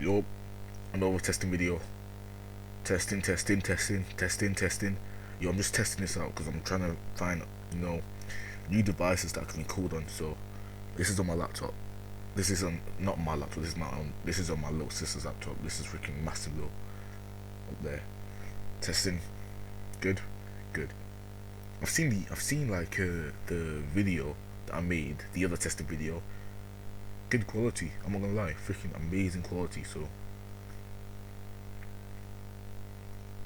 Yup, another testing video. Testing, testing, testing, testing, testing. Yo, I'm just testing this out because I'm trying to find, you know, new devices that I can record on. So this is on my laptop. This is on not my laptop. This is my own. This is on my little sister's laptop. This is freaking massive though. Up there. Testing. Good. Good. I've seen like the video that I made, the other testing video. Good quality. I'm not gonna lie, freaking amazing quality. So